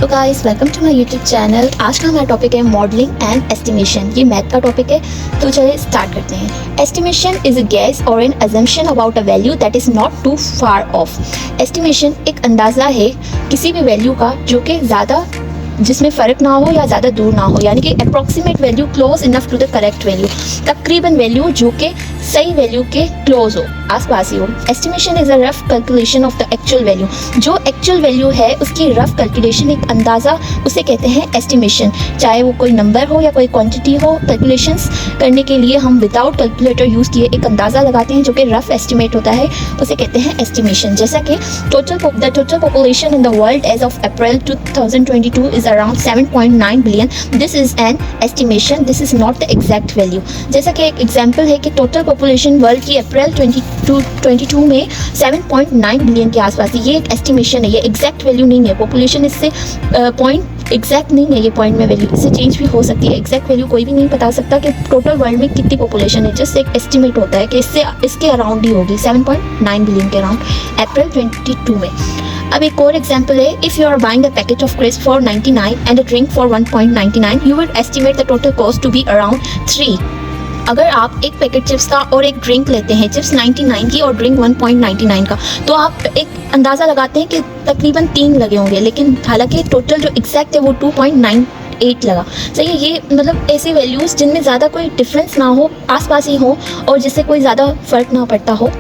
तो guys welcome to my YouTube channel. आज का हमारा टॉपिक है मॉडलिंग एंड एस्टिमेशन। ये मैथ का टॉपिक है, तो चलिए स्टार्ट करते हैं। एस्टिमेशन इज अ गेस और an assumption about a value that is not too far off. Estimation एक अंदाज़ा है किसी भी वैल्यू का जो कि ज़्यादा जिसमें फ़र्क ना हो या ज़्यादा दूर ना हो, यानी कि approximate value close enough to the correct value, तकरीबन वैल्यू जो कि सही वैल्यू के क्लोज हो, आसपास ही हो। Estimation is a rough calculation of the actual value. जो एक्चुअल वैल्यू है उसकी रफ कैलकुलेशन, एक अंदाज़ा, उसे कहते हैं एस्टिमेशन। चाहे वो कोई नंबर हो या कोई क्वांटिटी हो, कैलकुलेशंस करने के लिए हम विदाउट कैलकुलेटर यूज़ किए एक अंदाज़ा लगाते हैं जो कि रफ एस्टिमेट होता है, उसे कहते हैं एस्टिमेशन। जैसा कि the total population in the world as of April 2022 is around 7.9 billion. This is an estimation, this is not the exact value. जैसा कि एक एग्जाम्पल है कि टोटल पॉपुलेशन वर्ल्ड की अप्रैल 2022 में 7.9 बिलियन के आसपास है। ये एक एस्टिमेशन है, ये एग्जैक्ट वैल्यू नहीं है। पॉपुलेशन इससे पॉइंट एग्जैक्ट नहीं है, ये पॉइंट में वैल्यू इससे चेंज भी हो सकती है। एग्जैक्ट वैल्यू कोई भी नहीं बता सकता कि टोटल वर्ल्ड में कितनी पॉपुलेशन है, जस्ट एक एस्टिमेट होता है कि इसके अराउंड ही होगी, 7.9 बिलियन के अराउंड अप्रैल 2022 में। अब एक और एग्जाम्पल है, if you are buying a packet of crisp for 99 and a drink for 1.99, you would estimate the total cost to be around 3। अगर आप एक पैकेट चिप्स का और एक ड्रिंक लेते हैं, चिप्स 99 की और ड्रिंक 1.99 का, तो आप एक अंदाज़ा लगाते हैं कि तकरीबन 3 लगे होंगे, लेकिन हालांकि टोटल जो एग्जैक्ट है वो 2.98 लगा। सही है, ये मतलब ऐसी वैल्यूज़ जिनमें ज़्यादा कोई डिफरेंस ना हो, आसपास ही हो और जिससे कोई ज़्यादा फ़र्क ना पड़ता हो,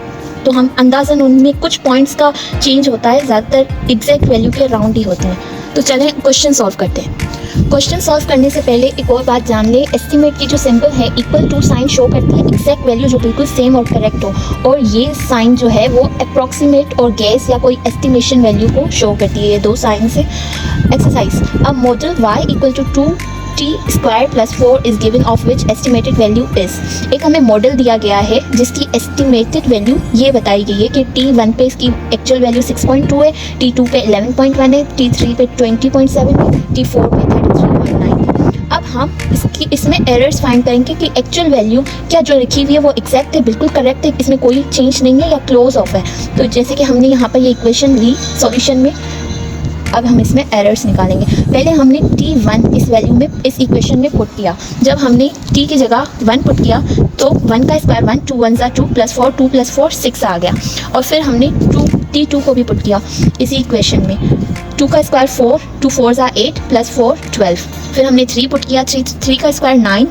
तो हम अंदाज़न उनमें कुछ पॉइंट्स का चेंज होता है, ज़्यादातर एग्जैक्ट वैल्यू के अराउंड ही होते हैं। तो चलें क्वेश्चन सॉल्व करते हैं। क्वेश्चन सॉल्व करने से पहले एक और बात जान ले, एस्टिमेट की जो सिंबल है इक्वल टू साइन शो करती है एग्जैक्ट वैल्यू जो बिल्कुल सेम और करेक्ट हो, और ये साइन जो है वो अप्रॉक्सीमेट और गैस या कोई एस्टिमेशन वैल्यू को शो करती है। ये दो साइन से एक्सरसाइज। अब model y equal to 2t² + 4 is given of which estimated value is. एक हमें मॉडल दिया गया है जिसकी एस्टिमेटेड वैल्यू ये बताई गई है कि t1 पे इसकी एक्चुअल वैल्यू 6.2 है, t2 पे 11.1 है, t3 पे 20.7 है, t4 पे 33.9 है। अब हम इसमें एरर्स फाइंड करेंगे कि एक्चुअल वैल्यू क्या जो लिखी हुई है वो एग्जैक्ट है, बिल्कुल करेक्ट है, इसमें कोई चेंज नहीं है या क्लोज ऑफ है। तो जैसे कि हमने यहाँ पर ये इक्वेशन ली सॉल्यूशन में, अब हम इसमें एरर्स निकालेंगे। पहले हमने t1 इस वैल्यू में, इस इक्वेशन में पुट किया। जब हमने t की जगह 1 पुट किया तो 1 का स्क्वायर 1, 2 1 2 + 4, 2 + 4 6 आ गया। और फिर हमने t2 को भी पुट किया इसी इक्वेशन में, 2 का स्क्वायर 4, 2 4 8 + 4 12। फिर हमने 3 पुट किया, 3 का स्क्वायर 9,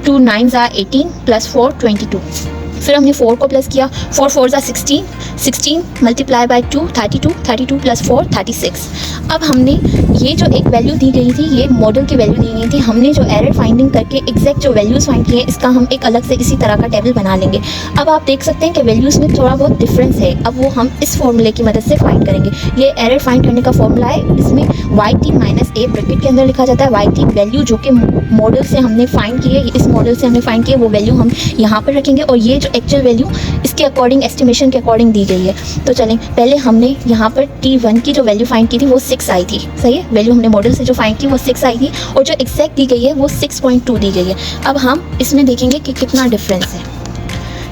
2 9 18 + 4 22। फिर हमने 4 को प्लस किया, 4 4 16, 16 मल्टीप्लाई बाय 2 32, 32 + 4 36। अब हमने ये जो एक वैल्यू दी गई थी, ये मॉडल की वैल्यू दी गई थी, हमने जो एरर फाइंडिंग करके एग्जैक्ट जो वैल्यूज़ फाइंड किए इसका हम एक अलग से इसी तरह का टेबल बना लेंगे। अब आप देख सकते हैं कि वैल्यूज़ में थोड़ा बहुत डिफरेंस है, अब वो हम इस फॉर्मूले की मदद से फाइंड करेंगे। ये एरर फाइंड करने का फॉर्मूला है, इसमें yt - a ब्रैकेट के अंदर लिखा जाता है। yt वैल्यू जो कि मॉडल से हमने फाइंड की है, इस मॉडल से हमने फाइंड की है, वो वैल्यू हम यहाँ पर रखेंगे, और ये जो एक्चुअल वैल्यू इसके अकॉर्डिंग, एस्टिमेशन के अकॉर्डिंग दी गई है। तो चलें, पहले हमने यहाँ पर t1 की जो वैल्यू फाइंड की थी वो 6 आई थी। सही है, वैल्यू हमने मॉडल से जो फाइंड की वो 6 आई थी, और जो एग्जैक्ट दी गई है वो 6.2 दी गई है। अब हम इसमें देखेंगे कि कितना डिफरेंस है।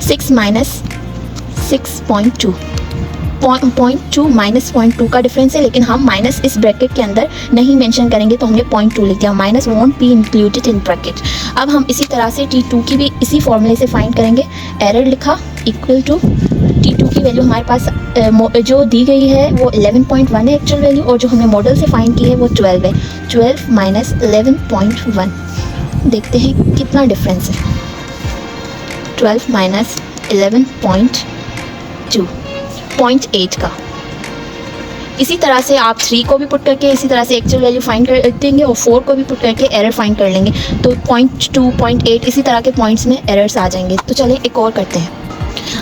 6 - 6.2, 0.2 - 0.2 का डिफरेंस है, लेकिन हम माइनस इस ब्रैकेट के अंदर नहीं मेंशन करेंगे, तो हमने 0.2 लिख दिया। Minus want be included in bracket. अब हम इसी तरह से t2 की भी इसी फॉर्मूले से फाइंड करेंगे। एरर लिखा इक्वल टू t2 की वैल्यू हमारे पास जो दी गई है वो 11.1 है एक्चुअल वैल्यू, और जो हमने मॉडल से फाइंड की है वो 12 है। 12 - 11.1, देखते हैं कितना डिफरेंस है। 12 - 11.2, 0.8 का। इसी तरह से आप 3 को भी पुट करके इसी तरह से एक्चुअल वैल्यू फाइंड कर देंगे, और 4 को भी पुट करके एरर फाइंड कर लेंगे, तो 0.2, 0.8 इसी तरह के पॉइंट्स में एरर्स आ जाएंगे। तो चलिए एक और करते हैं।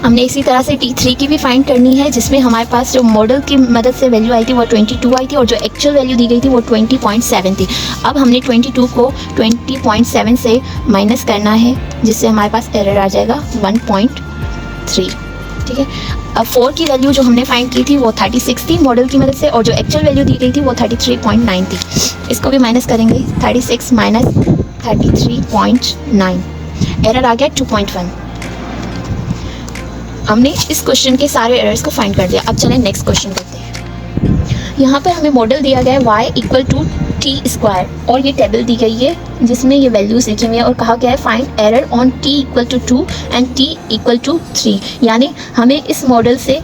हमने इसी तरह से t3 की भी फाइंड करनी है, जिसमें हमारे पास जो मॉडल की मदद से वैल्यू आई थी वो 22 आई थी, और जो एक्चुअल वैल्यू दी गई थी वो 20.7 थी। अब हमने 22 को 20.7 से माइनस करना है, जिससे हमारे पास एरर आ जाएगा 1.3। ठीक है, अब 4 की वैल्यू जो हमने फाइंड की थी वो 36 थी मॉडल की मदद से, और जो एक्चुअल वैल्यू दी गई थी वो 33.9 थी। इसको भी माइनस करेंगे, 36 - 33.9, एरर आ गया 2.1। हमने इस क्वेश्चन के सारे एरर्स को फाइंड कर दिया। अब चलें नेक्स्ट क्वेश्चन करते हैं। यहाँ पर हमें मॉडल दिया गया है y इक्वल टू t² और ये टेबल दी गई है जिसमें ये वैल्यूज लिखी हुई है और कहा गया है find error on t equal to 2 and t equal to 3। यानी हमें इस मॉडल से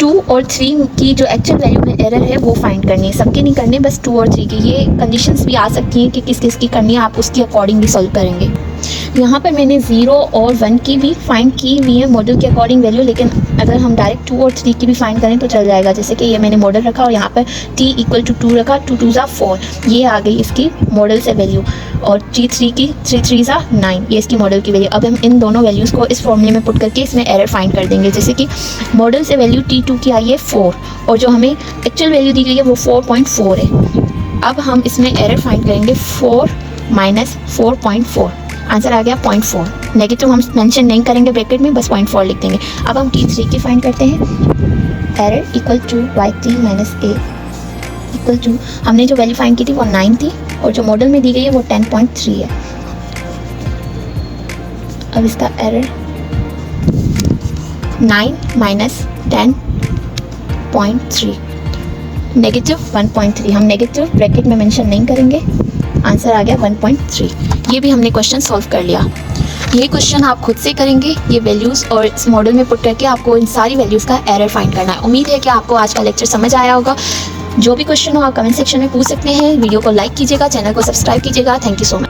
2 और 3 की जो एक्चुअल वैल्यू में एरर है वो फाइंड करनी है। सबके नहीं करने, बस 2 और 3 की। ये कंडीशंस भी आ सकती हैं कि किस किस की करनी है, आप उसके अकॉर्डिंगली सॉल्व करेंगे। यहाँ पर मैंने 0 और 1 की भी फाइंड की हुई है मॉडल के अकॉर्डिंग वैल्यू, लेकिन अगर हम डायरेक्ट 2 और 3 की भी फाइंड करें तो चल जाएगा। जैसे कि ये मैंने मॉडल रखा और यहाँ पर t इक्वल टू 2 रखा, 2 2 ज़ा 4, ये आ गई इसकी मॉडल से वैल्यू, और t 3 की 3 3 ज़ा 9, ये इसकी मॉडल की वैल्यू। अब हम इन दोनों वैल्यूज़ को इस फॉर्मूले में पुट करके इसमें एरर फाइंड कर देंगे। जैसे कि मॉडल से वैल्यू t2 की आई है 4 और जो हमें एक्चुअल वैल्यू दी गई है वो 4.4 है। अब हम इसमें एरर फाइंड करेंगे 4 माइनस 4.4, आंसर आ गया 0.4। नेगेटिव हम मेंशन नहीं करेंगे ब्रैकेट में, बस 0.4 लिख देंगे। अब हम t3 की फाइंड करते हैं। Error equal to y3 minus a equal to, हमने जो वैल्यू फाइंड की थी वो 9 थी और जो मॉडल में दी गई है वो 10.3 है। अब इसका एरर 9 माइनस 10.3 नेगेटिव 1.3, हम नेगेटिव ब्रैकेट में मेंशन नहीं करेंगे, आंसर आ गया 1.3। ये भी हमने क्वेश्चन सॉल्व कर लिया। ये क्वेश्चन आप खुद से करेंगे, ये वैल्यूज़ और इस मॉडल में पुट करके आपको इन सारी वैल्यूज़ का एरर फाइंड करना है। उम्मीद है कि आपको आज का लेक्चर समझ आया होगा। जो भी क्वेश्चन हो आप कमेंट सेक्शन में पूछ सकते हैं। वीडियो को लाइक कीजिएगा, चैनल को सब्सक्राइब कीजिएगा। Thank you so much.